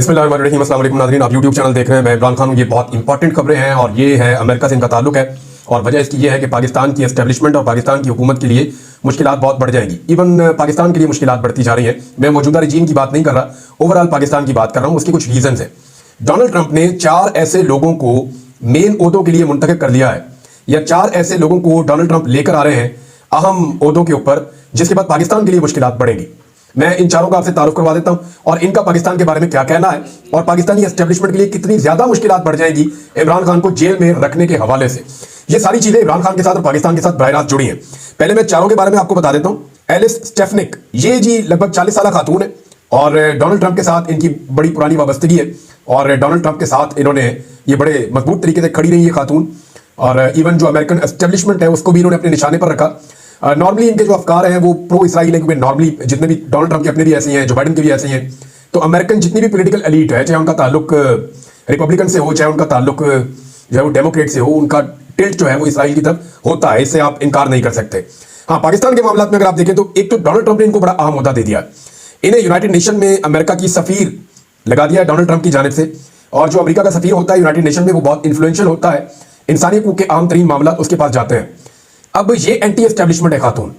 बिस्मिल्लाहिर्रहमानिर्रहीम, अस्सलाम वालेकुम नाज़रीन, आप यूट्यूब चैनल देख रहे हैं। मैं इमरान खान हूँ। ये बहुत इंपॉर्टेंट खबरें हैं और ये है अमेरिका से इनका ताल्लुक है और वजह इसकी ये है कि पाकिस्तान की एस्टेब्लिशमेंट और पाकिस्तान की हुकूमत के लिए मुश्किलात बहुत बढ़ जाएंगी। इवन पाकिस्तान के लिए मुश्किलात बढ़ती जा रही हैं। मैं मौजूदा रजीम की बात नहीं कर रहा, ओवरऑल पाकिस्तान की बात कर रहा हूँ। उसके कुछ रीजन हैं। डोनाल्ड ट्रंप ने 4 ऐसे लोगों को मेन ओहदों के लिए मुंतखब कर लिया है, या 4 ऐसे लोगों को डोनाल्ड ट्रंप लेकर आ रहे हैं अहम ओहदों के ऊपर, जिसके बाद पाकिस्तान के लिए मुश्किलात बढ़ेंगी। मैं इन चारों का आपसे तारुफ करवा देता हूं और इनका पाकिस्तान के बारे में क्या कहना है और पाकिस्तानी एस्टेब्लिशमेंट के लिए कितनी ज्यादा मुश्किलात बढ़ जाएंगी इमरान खान को जेल में रखने के हवाले से। ये सारी चीजें इमरान खान के साथ और पाकिस्तान के साथ बराह रास्त जुड़ी हैं। पहले मैं चारों के बारे में आपको बता देता हूं। एलिस स्टेफनिक, ये जी लगभग 40 साल खातून है और डोनाल्ड ट्रंप के साथ इनकी बड़ी पुरानी वाबस्तगी है और डोनाल्ड ट्रंप के साथ इन्होंने ये बड़े मजबूत तरीके से खड़ी रही है खातून, और इवन जो अमेरिकन एस्टेब्लिशमेंट है उसको भी इन्होंने अपने निशाने पर रखा। नॉर्मली इनके जो अफकार हैं वो प्रो इसराइल है, क्योंकि नॉर्मली जितने भी डोनाल्ड ट्रंप के अपने भी ऐसे हैं, जो बाइडन के भी ऐसे हैं। तो अमेरिकन जितनी भी पॉलिटिकल एलीट है, चाहे उनका ताल्लुक रिपब्लिकन से हो, चाहे उनका ताल्लुक जो है वो डेमोक्रेट से हो, उनका टिल्ट जो है वो इसराइल की तरफ होता है। इससे आप इनकार नहीं कर सकते। हाँ, पाकिस्तान के मामला में अगर आप देखें तो एक तो डोनाल्ड ट्रंप ने इनको बड़ा अहम मुद्दा दे दिया। इन्हें यूनाइटेड नेशन में अमेरिका की सफीर लगा दिया डोनाल्ड ट्रंप की जानिब से, और जो अमेरिका का सफीर होता है यूनाइटेड नेशन में वो बहुत इन्फ्लुएंशियल होता है। इंसानी हकूक के अहम तरीन मामला उसके पास जाते हैं। अब ये एंटी एस्टेब्लिशमेंट है खातून,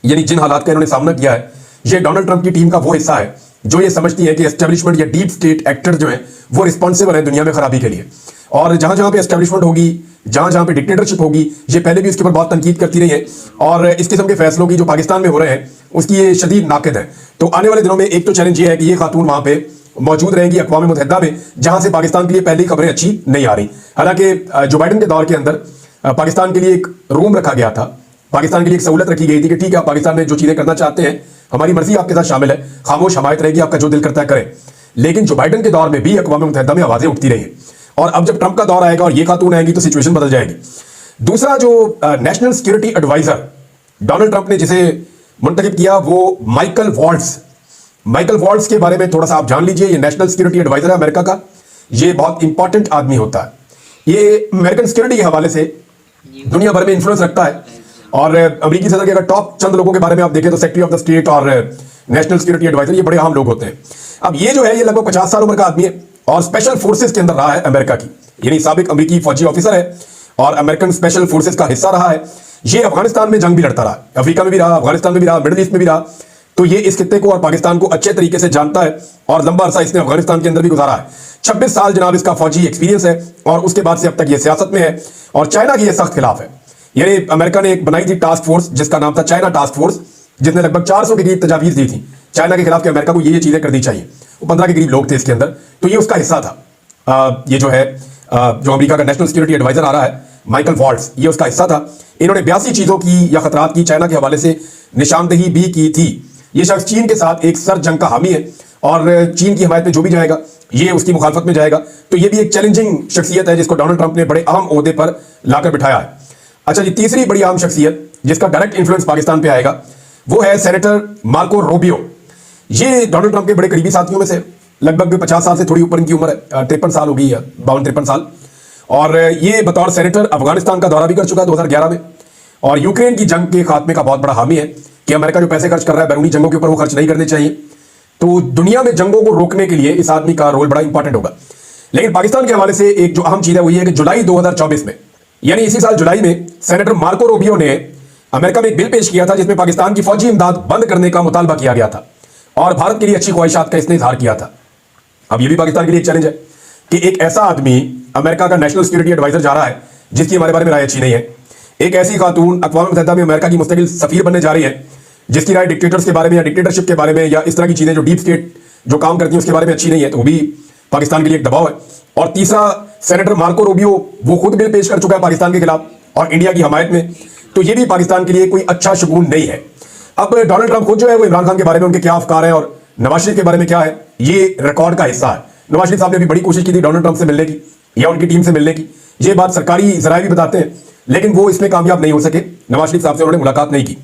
यानी जिन हालात का इन्होंने सामना किया है, ये डोनाल्ड ट्रंप की टीम का वो हिस्सा है जो ये समझती है कि एस्टेब्लिशमेंट या डीप स्टेट एक्टर जो है वो रिस्पॉन्सिबल है दुनिया में खराबी के लिए। और जहां जहां पे एस्टेब्लिशमेंट होगी, जहां जहां पे डिक्टेटरशिप होगी, ये पहले भी इसके ऊपर बहुत तनकीद करती रही है और इस किस्म के फैसलों की जो पाकिस्तान में हो रहे हैं उसकी ये शदीद नाकिद है। तो आने वाले दिनों में एक तो चैलेंज ये है कि ये खातून वहां पे मौजूद रहेंगी अक़वाम मुत्तहिदा में, जहां से पाकिस्तान के लिए पहली खबरें अच्छी नहीं आ रही। हालांकि जो बाइडन के दौर के अंदर पाकिस्तान के लिए एक रूम रखा गया था, पाकिस्तान के लिए एक सहूलत रखी गई थी कि ठीक है, आप पाकिस्तान में जो चीजें करना चाहते हैं हमारी मर्जी आपके साथ शामिल है, खामोश हमायत रहेगी, आपका जो दिल करता है करें। लेकिन जो बाइडन के दौर में भी अक़वाम मुत्तहिदा में आवाजें उठती रही हैं, और अब जब ट्रंप का दौर आएगा और ये खातून आएंगी तो सिचुएशन बदल जाएगी। दूसरा, जो national security advisor Donald Trump ने जिसे मुंतखब किया वो माइकल वॉल्ट्स के बारे में थोड़ा सा आप जान लीजिए। ये नेशनल सिक्योरिटी एडवाइजर है अमेरिका का। ये बहुत इंपॉर्टेंट आदमी होता है। ये अमेरिकन सिक्योरिटी के हवाले से दुनिया भर में इन्फ्लुएंस रखता है और अमेरिकी सदर के अगर टॉप चंद लोगों के बारे में आप देखें तो सेक्रेटरी ऑफ द स्टेट और नेशनल सिक्योरिटी एडवाइजर ये बड़े अहम लोग होते हैं। अब ये जो है ये लगभग 50 साल उम्र का आदमी है और स्पेशल फोर्सेस के अंदर रहा है अमेरिका की, यानी साबिक अमेरिकी फौजी ऑफिसर है और अमेरिकन स्पेशल फोर्सेस का हिस्सा रहा है। ये अफगानिस्तान में जंग भी लड़ता रहा, अफ्रीका में भी रहा, अफगानिस्तान में भी रहा, मिडिल ईस्ट में भी रहा। तो ये इस खित्ते को और पाकिस्तान को अच्छे तरीके से जानता है और लंबा अरसा इसने अफगानिस्तान के अंदर भी गुजारा है। 26 साल जनाब इसका फौजी एक्सपीरियंस है और उसके बाद से अब तक ये सियासत में है और चाइना की ये सख्त खिलाफ है। यानी अमेरिका ने एक बनाई थी टास्क फोर्स जिसका नाम था चाइना टास्क फोर्स, जिसने लगभग 400 के करीब तजावीज दी थी चाइना के खिलाफ कि अमेरिका को ये चीजें करनी चाहिए। वो 15 के करीब लोग थे इसके अंदर, तो ये उसका हिस्सा था। ये जो है जो अमेरिका का नेशनल सिक्योरिटी एडवाइजर आ रहा है माइकल वॉल्ट्स, ये उसका हिस्सा था। इन्होंने 82 चीजों की या खतरात की चाइना के हवाले से निशानदेही भी की थी। ये शख्स चीन के साथ एक सर जंग का हामी है और चीन की हिमायत में जो भी जाएगा ये उसकी मुखालफत में जाएगा। तो ये भी एक चैलेंजिंग शख्सियत है जिसको डोनाल्ड ट्रंप ने बड़े अहम ओहदे पर लाकर बिठाया है। अच्छा जी, तीसरी बड़ी अहम शख्सियत जिसका डायरेक्ट इन्फ्लुएंस पाकिस्तान पे आएगा वो है सेनेटर मार्को रूबियो। ये डोनाल्ड ट्रंप के बड़े करीबी साथियों में से, लगभग 50 साल से थोड़ी ऊपर इनकी उम्र है, 53 साल हो गई है, 52-53 साल। और ये बतौर सेनेटर अफगानिस्तान का दौरा भी कर चुका है 2011 में और यूक्रेन की जंग के खात्मे का बहुत बड़ा हामी है कि अमेरिका जो पैसे खर्च कर रहा है बैरूनी जंगों के ऊपर वो खर्च नहीं करने चाहिए। तो दुनिया में जंगों को रोकने के लिए इस आदमी का रोल बड़ा इंपॉर्टेंट होगा। लेकिन पाकिस्तान के हवाले से एक जो अहम चीज है वो ये है कि जुलाई 2024 में, यानी इसी साल जुलाई में, सेनेटर मार्को रूबियो ने अमेरिका में एक बिल पेश किया था जिसमें पाकिस्तान की फौजी इमदाद बंद करने का मुतालबा किया गया था और भारत के लिए अच्छी ख्वाहिशात का इसने इजहार किया था। अब ये भी पाकिस्तान के लिए एक चैलेंज है कि एक ऐसा आदमी अमेरिका का नेशनल सिक्योरिटी एडवाइजर जा रहा है जिसकी हमारे बारे में राय अच्छी नहीं है। एक ऐसी खातून अक़वाम मुत्तहिदा में अमेरिका की मुस्तकिल सफीर बनने जा रही है जिसकी राय डिक्टेटर्स के बारे में या डिक्टेटरशिप के बारे में या इस तरह की चीजें जो डीप स्टेट जो काम करती हैं उसके बारे में अच्छी नहीं है, तो वो भी पाकिस्तान के लिए एक दबाव है। और तीसरा, सेनेटर मार्को रूबियो वो खुद बिल पेश कर चुका है पाकिस्तान के खिलाफ और इंडिया की हमायत में, तो ये भी पाकिस्तान के लिए कोई अच्छा शगुन नहीं है। अब डोनाल्ड ट्रंप खुद जो है वो इमरान खान के बारे में उनके क्या अफकार है और नवाज शरीफ के बारे में क्या है, ये रिकॉर्ड का हिस्सा है। नवाज शरीफ साहब ने भी बड़ी कोशिश की थी डोनाल्ड ट्रंप से मिलने की या उनकी टीम से मिलने की, ये बात सरकारी जराये भी बताते हैं, लेकिन वो इसमें कामयाब नहीं हो सके। नवाज शरीफ साहब से उन्होंने मुलाकात नहीं की।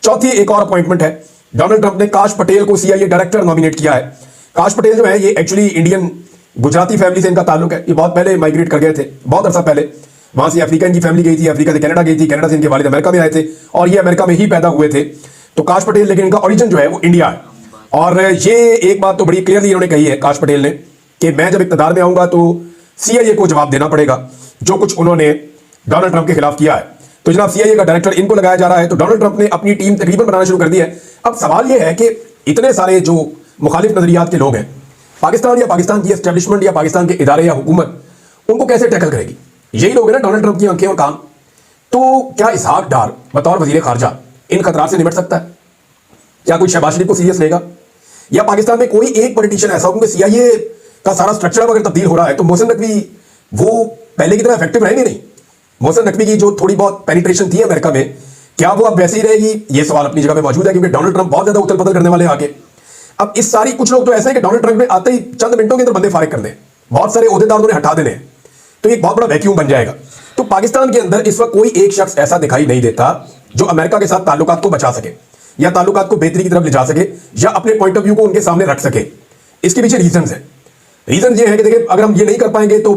चौथी एक और अपॉइंटमेंट है, डोनाल्ड ट्रंप ने काश पटेल को CIA डायरेक्टर नॉमिनेट किया है। काश पटेल जो है ये एक्चुअली इंडियन गुजराती फैमिली से इनका ताल्लुक है। ये बहुत पहले माइग्रेट कर गए थे, बहुत अरसा पहले। वहां से अफ्रीका इनकी फैमिली गई थी, अफ्रीका से कनाडा गई थी, कनाडा से इनके वालिद अमेरिका में आए थे और ये अमेरिका में ही पैदा हुए थे। तो काश पटेल, लेकिन इनका ओरिजिन जो है वो इंडिया है। और ये एक बात तो बड़ी क्लियरली इन्होंने कही है काश पटेल ने कि मैं जब इक़्तिदार में आऊंगा तो CIA को जवाब देना पड़ेगा जो कुछ उन्होंने डोनाल्ड ट्रंप के खिलाफ किया है। तो जनाब CIA का डायरेक्टर इनको लगाया जा रहा है। तो डोनाल्ड ट्रंप ने अपनी टीम तकरीबन बनाना शुरू कर दी है। अब सवाल यह है कि इतने सारे जो मुखालिफ नजरियात के लोग हैं, पाकिस्तान या पाकिस्तान की एस्टेब्लिशमेंट या पाकिस्तान के इदारे या हुकूमत उनको कैसे टैकल करेगी? यही लोग हैं ना डोनाल्ड ट्रंप की आंखें और कान। तो क्या इसहाक डार बतौर वजीर खारजा इन खतरात से निपट सकता है? क्या कोई शहबाज शरीफ को सीरियस लेगा? या पाकिस्तान में कोई एक पॉलिटिशियन ऐसा हो, क्योंकि CIA का सारा स्ट्रक्चर अगर तब्दील हो रहा है तो मोहसिन नकवी वो पहले की तरह इफेक्टिव रहेंगे नहीं। मोहसिन नकवी की जो थोड़ी बहुत पेनिट्रेशन थी अमेरिका में, क्या वो अब वैसे ही रहेगी? ये सवाल अपनी जगह पे मौजूद है, क्योंकि डोनाल्ड ट्रंप बहुत ज्यादा उथल पुथल करने वाले आगे। अब इस सारी कुछ लोग तो ऐसे हैं कि डोनाल्ड ट्रंप ने आते ही चंद मिनटों के अंदर बंदे फारिग कर दें, बहुत सारे ओहदेदार उन्हें हटा देने, तो एक बहुत बड़ा वैक्यूम बन जाएगा। तो पाकिस्तान के अंदर इस वक्त कोई एक शख्स ऐसा दिखाई नहीं देता जो अमेरिका के साथ ताल्लुकात को बचा सके या ताल्लुकात को बेहतरी की तरफ ले जा सके या अपने पॉइंट ऑफ व्यू को उनके सामने रख सके। इसके पीछे रीजन है। रीजन ये है कि देखिए, अगर हम ये नहीं कर पाएंगे तो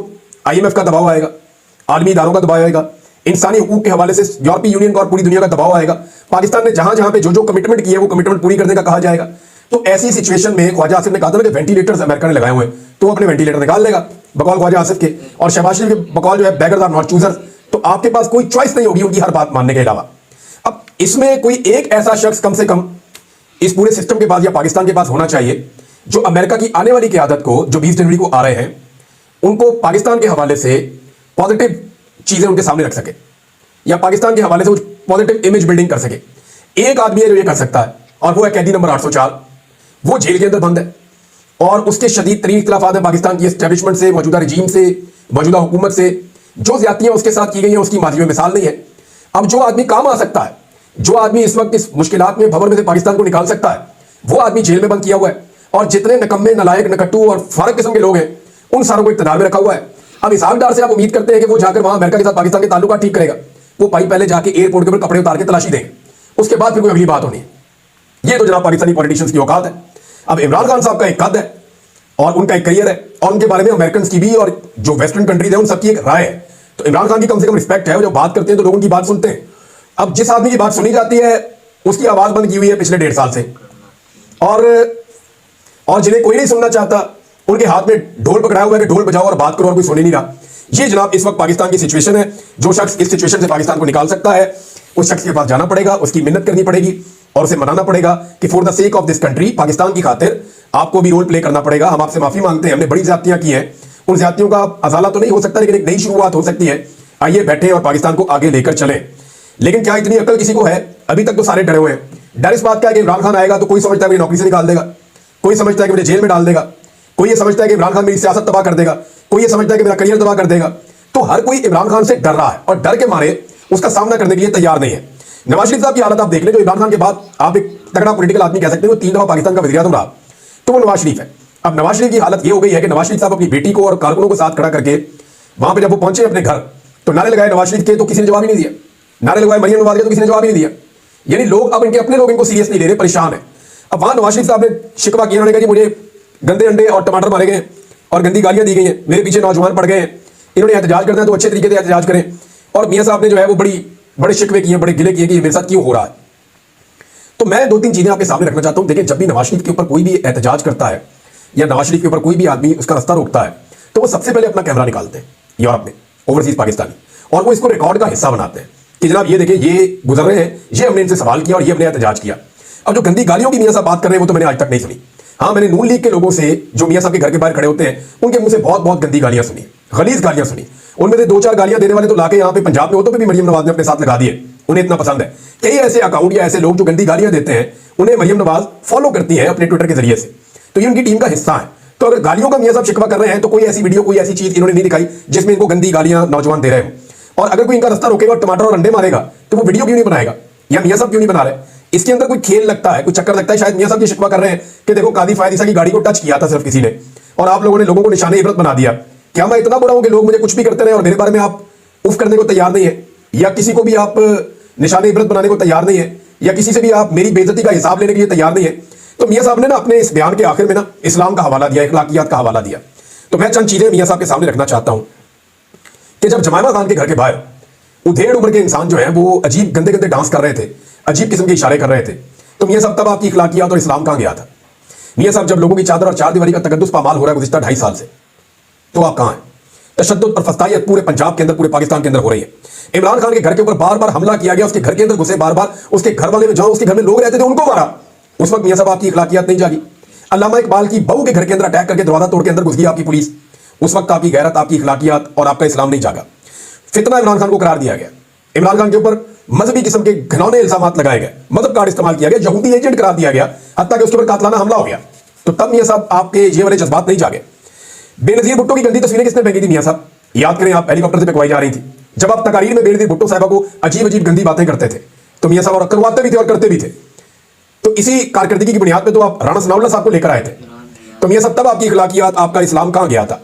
IMF का दबाव आएगा, आलमी इदारों का दबाव आएगा, इंसानी हुकूक के हवाले से यूरोपीय यूनियन का और पूरी दुनिया का दबाव आएगा। पाकिस्तान ने जहां जहां पे जो जो कमिटमेंट की है वो कमिटमेंट पूरी करने का कहा जाएगा। तो ऐसी सिचुएशन में ख्वाजा आसिफ ने कहा था ना कि वेंटिलेटर्स अमेरिका ने लगाए हुए हैं, तो वो अपने वेंटिलेटर निकाल लेगा बकौल ख्वाजा आसिफ के, और शहबाज शरीफ के बकौल जो है बेगर्स आर नॉट चूजर्स। तो आपके पास कोई चॉइस नहीं होगी उनकी हर बात मानने के अलावा। अब इसमें कोई एक ऐसा शख्स कम से कम इस पूरे सिस्टम के पास या पाकिस्तान के पास होना चाहिए जो अमेरिका की आने वाली क़यादत को, जो 20 जनवरी को आ रहे हैं, उनको पाकिस्तान के हवाले से पॉजिटिव चीजें उनके सामने रख सके या पाकिस्तान के हवाले से कुछ पॉजिटिव इमेज बिल्डिंग कर सके। एक आदमी है जो ये कर सकता है और वो है कैदी नंबर 804। वो जेल के अंदर बंद है और उसके शदीद तरीन इख्तिलाफात हैं पाकिस्तान की एस्टेब्लिशमेंट से, मौजूदा रजीम से, मौजूदा हुकूमत से। जो ज्यादतियां उसके साथ की गई हैं उसकी माजी में मिसाल नहीं है। अब जो आदमी काम आ सकता है, जो आदमी इस वक्त इस मुश्किलात में भंवर में से पाकिस्तान को निकाल सकता है, वो आदमी जेल में बंद किया हुआ है। और जितने नकम्मे, नलायक, नकट्टू और फारक किस्म के लोग हैं उन सारों को इक़्तिदार में रखा हुआ है। अब इसहाक डार से आप उम्मीद करते हैं कि वो जाकर वहां अमेरिका के साथ पाकिस्तान के ताल्लुकात ठीक करेगा? वो भाई पहले जाके एयरपोर्ट के ऊपर कपड़े उतार के तलाशी देंगे, उसके बाद फिर कोई अगली बात होनी है। ये तो जनाब पाकिस्तानी पॉलिटिशियंस की औकात है। अब इमरान खान साहब का एक कद है और उनका एक करियर है और उनके बारे में अमेरिकन की भी और जो वेस्टर्न कंट्रीज है उन सबकी एक राय है। तो इमरान खान की कम से कम रिस्पेक्ट है, वो जब बात करते हैं तो लोगों की बात सुनते हैं। अब जिस आदमी की बात सुनी जाती है उसकी आवाज बंद की हुई है पिछले 1.5 साल से, और जिन्हें कोई नहीं सुनना चाहता उनके हाथ में ढोल पकड़ाया हुआ है कि ढोल बजाओ और बात करो, और कोई सुन ही नहीं रहा। ये जनाब इस वक्त पाकिस्तान की सिचुएशन है। जो शख्स इस सिचुएशन से पाकिस्तान को निकाल सकता है उस शख्स के पास जाना पड़ेगा, उसकी मिन्नत करनी पड़ेगी और उसे मनाना पड़ेगा कि for the sake of this country, Pakistan की खातिर आपको भी रोल प्ले करना पड़ेगा। हम आपसे माफी मांगते हैं, हमने बड़ी ज्यादतियां की हैं, उन ज्यादतियों का अजाला तो नहीं हो सकता लेकिन एक नई शुरुआत हो सकती है। आइए बैठे और पाकिस्तान को आगे लेकर चलें। लेकिन क्या इतनी अकल किसी को है? अभी तक तो सारे डरे हुए हैं। डर इस बात का है कि इमरान खान आएगा तो कोई समझता है मुझे नौकरी से निकाल देगा, कोई समझता है कि मुझे जेल में डाल देगा, कोई ये समझता है कि इमरान खान मेरी सियासत तबाह कर देगा, कोई ये समझता है कि मेरा करियर तबाह कर देगा। तो हर कोई इमरान खान से डर रहा है और डर के मारे उसका सामना करने के लिए तैयार नहीं है। नवाज शरीफ साहब की हालत आप देख लें, जो इमरान खान के बाद आप एक तगड़ा पॉलिटिकल आदमी कह सकते हैं, वो 3 दफा पाकिस्तान का वज़ीर-ए-आज़म रहा, तो वो नवाज शरीफ है। अब नवाज शरीफ की हालत ये हो गई है कि नवाज शरीफ साहब अपनी बेटी को और कारकुनों को साथ खड़ा करके वहां पे जब वो पहुंचे अपने घर तो नारे लगाए नवाज शरीफ के, तो किसी ने जवाब ही नहीं दिया। नारे लगाए मरियम नवाज के, तो किसी ने जवाब ही नहीं दिया। यानी लोग अब इनके अपने लोग इनको सीरियस नहीं ले रहे, परेशान है। अब वहां नवाज शरीफ साहब ने शिकवा किया, उन्होंने कहा जी मुझे गंदे अंडे और टमाटर मारे गए और गंदी गालियां दी गई हैं, मेरे पीछे नौजवान पड़ गए हैं, इन्होंने एहतजाज करना है तो अच्छे तरीके से एहतजाज करें। और मियां साहब ने जो है वो बड़े शिकवे किए, बड़े गिले किए कि मेरे साथ क्यों हो रहा है। तो मैं 2-3 चीजें आपके सामने रखना चाहता हूं। देखिए, जब भी नवाज शरीफ के ऊपर कोई भी एहतजाज करता है या नवाज शरीफ के ऊपर कोई भी आदमी उसका रास्ता रोकता है तो वो सबसे पहले अपना कैमरा निकालते हैं यूरोप में, ओवरसीज पाकिस्तानी, और वो इसको रिकॉर्ड का हिस्सा बनाते हैं कि जनाब ये देखिए ये गुजर रहे हैं, ये हमने इनसे सवाल किया और ये हमने एहतजाज किया। अब जो गंदी गालियों की मियां साहब बात कर रहे हैं वो तो मैंने आज तक नहीं सुनी। हाँ, मैंने नून लीग के लोगों से जो मियां साहब के घर के बाहर खड़े होते हैं उनके मुंह से बहुत गंदी गालियां सुनी, गलीज गालियां सुनी। उनमें से 2-4 गालियां देने वाले तो लाके यहाँ पे पंजाब में होते भी मरियम नवाज ने अपने साथ लगा दिए, उन्हें इतना पसंद है। कई ऐसे अकाउंट या ऐसे लोग जो गंदी गालियां देते हैं उन्हें मरियम नवाज फॉलो करती है अपने ट्विटर के जरिए से, तो ये उनकी टीम का हिस्सा है। तो अगर गालियों का मियां साहब शिकवा कर रहे हैं तो कोई ऐसी वीडियो, कोई ऐसी चीज इन्होंने नहीं दिखाई जिसमें इनको गंदी गालियां नौजवान दे रहे हो। और अगर कोई इनका रास्ता रोकेगा और टमाटर और अंडे मारेगा तो वो वीडियो क्यों नहीं बनाएगा या मियां साहब क्यों नहीं बना रहे? इसके अंदर कोई खेल लगता है, कोई चक्कर लगता है। शायद मियां साहब ये शिकवा कर रहे हैं कि देखो कादी फायद ईसा की गाड़ी को टच किया था सिर्फ किसी ने और आप लोगों ने लोगों को निशाने इबरत बना दिया। क्या मैं इतना बुरा हूं कि लोग मुझे कुछ भी करते रहे और मेरे बारे में आप उफ करने को तैयार नहीं है, या किसी को भी आप निशाने इबरत बनाने को तैयार नहीं है, या किसी से भी आप मेरी बेइज्जती का हिसाब लेने के लिए तैयार नहीं है? तो मियां साहब ने ना अपने इस बयान के आखिर में ना इस्लाम का हवाला दिया, इखलाकियात का हवाला दिया। तो मैं चंद चीजें मियां साहब के सामने रखना चाहता हूं कि जब जमाइमा खान के घर के बाहर उधेड़ उम्र के इंसान जो है वो अजीब गंदे गंदे डांस कर रहे थे, अजीब किस्म के इशारे कर रहे थे, तो मियां साहब तब आपकी इखलाकियात और इस्लाम कहां गया था? मियां साहब, जब लोगों की चादर और चार दीवारी का तकद्दुस पामाल हो रहा है गुज़िश्ता 2.5 साल से, तो आप कहां हैं? तशद्दुद और फस्तायत पूरे पंजाब के अंदर, पूरे पाकिस्तान के अंदर हो रही है। इमरान खान के घर के ऊपर बार बार हमला किया गया, उसके घर के अंदर घुसे बार बार, उसके घर वाले जहां उसके घर में लोग रहते थे उनको मारा। उस वक्त मियां साहब आपकी इखलाकियात नहीं जागी। अल्लामा इकबाल की बहू के घर के अंदर अटैक करके दरवाजा तोड़ के अंदर घुस गई आपकी पुलिस। उस वक्त आपकी गैरत, आपकी इखलाकियात और आपका इस्लाम नहीं जागा। फितना इमरान खान को करार दिया गया। इमरान खान के ऊपर मजहबी किस्म के घिनौने इल्जामात लगाए गए, मजहब कार्ड इस्तेमाल किया गया, यहूदी एजेंट करार दिया गया, हत्ता कि उसके ऊपर कातलाना हमला हो गया। तो तब मियां साहब आपके ये वाले जज्बात नहीं जागे। बेनजीर भुट्टो की गंदी तस्वीरें किसने फेंकी थी मियां साहब? याद करें, आप हेलीकॉप्टर से फेंकवाई जा रही थी। जब आप तकारीर में बेनजीर भुट्टो साहबा को अजीब अजीब गंदी बातें करते थे तो मियां साहब और करवाते भी थे और करते भी थे। तो इसी कारकर्दगी की बुनियाद पे तो आप राणा सनाउल्लाह साहब को लेकर आए थे। तो मियां साहब, तब आपकी इखलाकियात, आपका इस्लाम कहां गया था?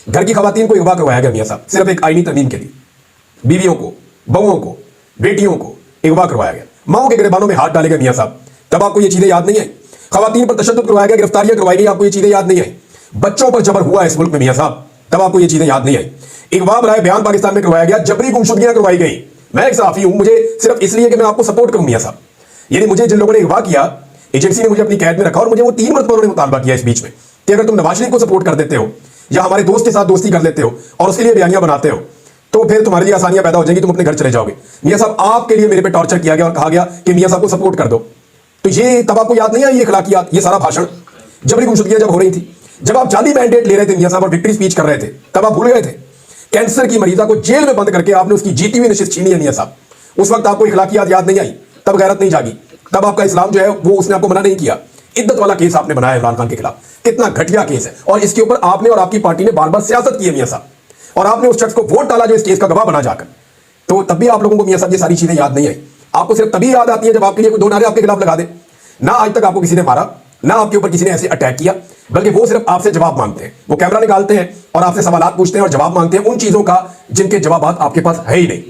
घर की खवातीन को अगवा करवाया गया मियां साहब, सिर्फ एक आईनी तरमीम के लिए। बीवियों को, बहुओं को, बेटियों को अगवा करवाया गया, माओ के गिरबानों में हाथ डाले गए मियां साहब। तब आपको ये चीजें याद नहीं आई? खवातीन पर तशद्दुद करवाया गया, गिरफ्तारियां करवाई गई, आपको ये चीजें याद नहीं आई? बच्चों पर जबर हुआ इस मुल्क में मियां साहब, तब आपको ये चीजें याद नहीं आई? अगवा बराए बयान पाकिस्तान में करवाया गया, जबरी गुमशुदगियां करवाई गई। मैं एक सहाफी हूं, मुझे सिर्फ इसलिए कि मैं आपको सपोर्ट करूं मियां साहब, यानी मुझे जिन लोगों ने अगवा किया, एजेंसी ने मुझे अपनी कैद में रखा और मुझे वो 3 मरतबा उन्होंने मुतालबा किया इस बीच में कि अगर तुम नवाज शरीफ को सपोर्ट कर देते हो या हमारे दोस्त के साथ दोस्ती कर लेते हो और उसके लिए बयानियां बनाते हो तो फिर तुम्हारे लिए आसानियां पैदा हो जाएंगी, तुम अपने घर चले जाओगे। मियां साहब, आपके लिए मेरे पे टॉर्चर किया गया और कहा गया कि मियां साहब को सपोर्ट कर दो। तो ये तब आपको याद नहीं आई? ये इखलाकियात, ये सारा भाषण, जबरी गुमशुदगियां जब हो रही थी, जब आप जाली मैंडेट ले रहे थे मियां साहब और विक्ट्री स्पीच कर रहे थे, तब आप भूल गए थे? कैंसर की मरीजा को जेल में बंद करके आपने उसकी जीती हुई नशिस्त छीनी है मियां साहब। उस वक्त आपको इखलाकियात याद नहीं आई, तब गैरत नहीं जागी, तब आपका इस्लाम जो है वो उसने आपको मना नहीं किया। इद्दत वाला केस आपने बनाया इमरान खान के खिलाफ, कितना घटिया केस है, और इसके ऊपर आपने और आपकी पार्टी ने बार बार सियासत की है मियां साहब, और आपने उस शख्स को वोट डाला जो इस केस का गवाह बना जाकर। तो तब भी आप लोगों को मियां साहब ये सारी चीजें याद नहीं आई। आपको सिर्फ तभी याद आती है जब आपके लिए कोई 2 नारे आपके खिलाफ लगा दे। ना आज तक आपको किसी ने मारा, ना आपके ऊपर किसी ने ऐसे अटैक किया, बल्कि वो सिर्फ आपसे जवाब मांगते हैं। वो कैमरा निकालते हैं और आपसे सवाल पूछते हैं और जवाब मांगते हैं उन चीजों का जिनके जवाब आपके पास है ही नहीं।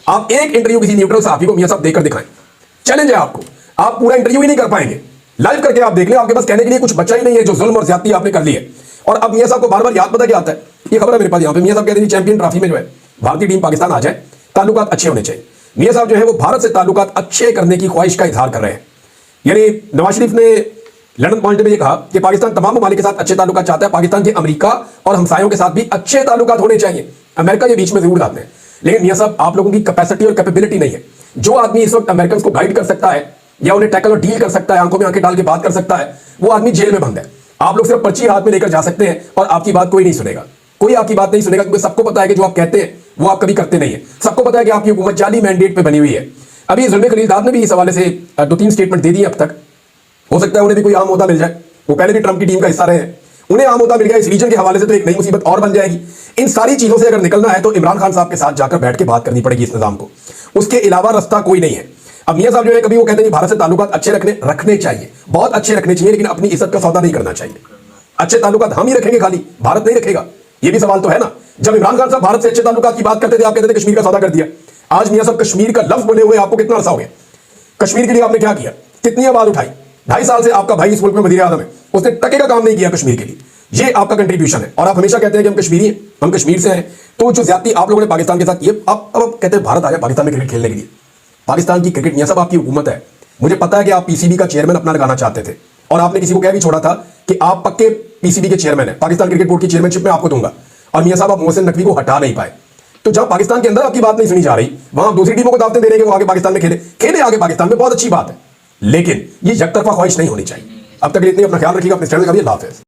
आप एक इंटरव्यू किसी न्यूट्रल सहाफी को मियां साहब देकर दिखाएं, चैलेंज है आपको। आप पूरा इंटरव्यू ही नहीं कर पाएंगे, लाइव करके आप देख लें, आपके पास कहने के लिए कुछ बचा ही नहीं है जो जुल्म और ज्यादती आपने कर ली है। और अब मियां साहब को बार बार याद पता क्या आता है? ये खबर है मेरे पास यहाँ पे, मियां साहब कहते हैं चैंपियन ट्रॉफी में जो है भारतीय टीम पाकिस्तान आ जाए, ताल्लुकात अच्छे होने चाहिए। मियां साहब जो है वो भारत से ताल्लुकात अच्छे करने की ख्वाहिश का इजहार कर रहे हैं। यानी नवाज शरीफ ने लंदन पहुंचने में ये कहा कि पाकिस्तान तमाम ममालिक के साथ अच्छे ताल्लुकात चाहता है, पाकिस्तान के अमेरिका और हमसायों के साथ भी अच्छे ताल्लुकात होने चाहिए। अमेरिका के बीच में जरूर लाते हैं, लेकिन मियां साहब आप लोगों की कैपेसिटी और कैपेबिलिटी नहीं है। जो आदमी इस वक्त अमेरिकन को गाइड कर सकता है या उन्हें टैकल और डील कर सकता है, आंखों में आंखें डाल के बात कर सकता है, वो आदमी जेल में बंद है। आप लोग सिर्फ पर्ची हाथ में लेकर जा सकते हैं और आपकी बात कोई नहीं सुनेगा, कोई आपकी बात नहीं सुनेगा, क्योंकि सबको पता है कि जो आप कहते हैं वो आप कभी करते नहीं है। सबको पता है कि आपकी हुकूमत जाली मैंडेट पे बनी हुई है। अभी जुल्म खलीलदाद ने भी इस हवाले से 2-3 स्टेटमेंट दे दी अब तक। हो सकता है उन्हें भी कोई आम ओहदा मिल जाए, वो पहले भी ट्रंप की टीम का हिस्सा रहे हैं, उन्हें आम ओहदा मिल गया इस रीजन के हवाले से तो एक नई मुसीबत और बन जाएगी। इन सारी चीजों से अगर निकलना है तो इमरान खान साहब के साथ जाकर बैठ के बात करनी पड़ेगी इस निजाम को, उसके अलावा रास्ता कोई नहीं है। अब मियां साहब जो है कभी वो कहते हैं भारत से ताल्लुकात अच्छे रखने चाहिए, बहुत अच्छे रखने चाहिए, लेकिन अपनी इज्जत का सौदा नहीं करना चाहिए। अच्छे ताल्लुकात हम ही रखेंगे, खाली भारत नहीं रखेगा, ये भी सवाल तो है ना। जब इमरान खान साहब भारत से अच्छे ताल्लुकात की बात करते थे, आप कहते थे कश्मीर का सौदा कर दिया। आज मियां साहब कश्मीर का लफ्ज बोले हुए आपको कितना अरसा हो गया? कश्मीर के लिए आपने क्या किया? कितनी आवाज उठाई? 2.5 साल से आपका भाई इस मुल्क में वज़ीर आज़म है, उसने टके का काम नहीं किया कश्मीर के लिए। ये आपका कंट्रीब्यूशन है, और आप हमेशा कहते हैं कि हम कश्मीरी हैं, हम कश्मीर से हैं। तो जो ज्यादती आप लोगों ने पाकिस्तान के साथ की, अब कहते हैं भारत आ जाए पाकिस्तान में क्रिकेट खेलने के लिए। पाकिस्तान की क्रिकेट, मियां साहब आपकी हुकूमत है, मुझे पता है कि आप पीसीबी का चेयरमैन अपना लगाना चाहते थे, और आपने किसी को कह भी छोड़ा था कि आप पक्के पीसीबी के चेयरमैन है, पाकिस्तान क्रिकेट बोर्ड की चेयरमैनशिप में आपको दूंगा। और मियां साहब आप मोहसिन नकवी को हटा नहीं पाए। तो जब पाकिस्तान के अंदर आपकी बात नहीं सुनी जा रही, वहां दूसरी टीमों को दावतें दे रहे हैं कि वो आगे पाकिस्तान में खेले आगे पाकिस्तान में, बहुत अच्छी बात है, लेकिन ये यकतरफा ख्वाहिश नहीं होनी चाहिए। अब तक इतनी अपना ख्याल रखिएगा, अपने चैनल का भी अल्लाह हाफिज़।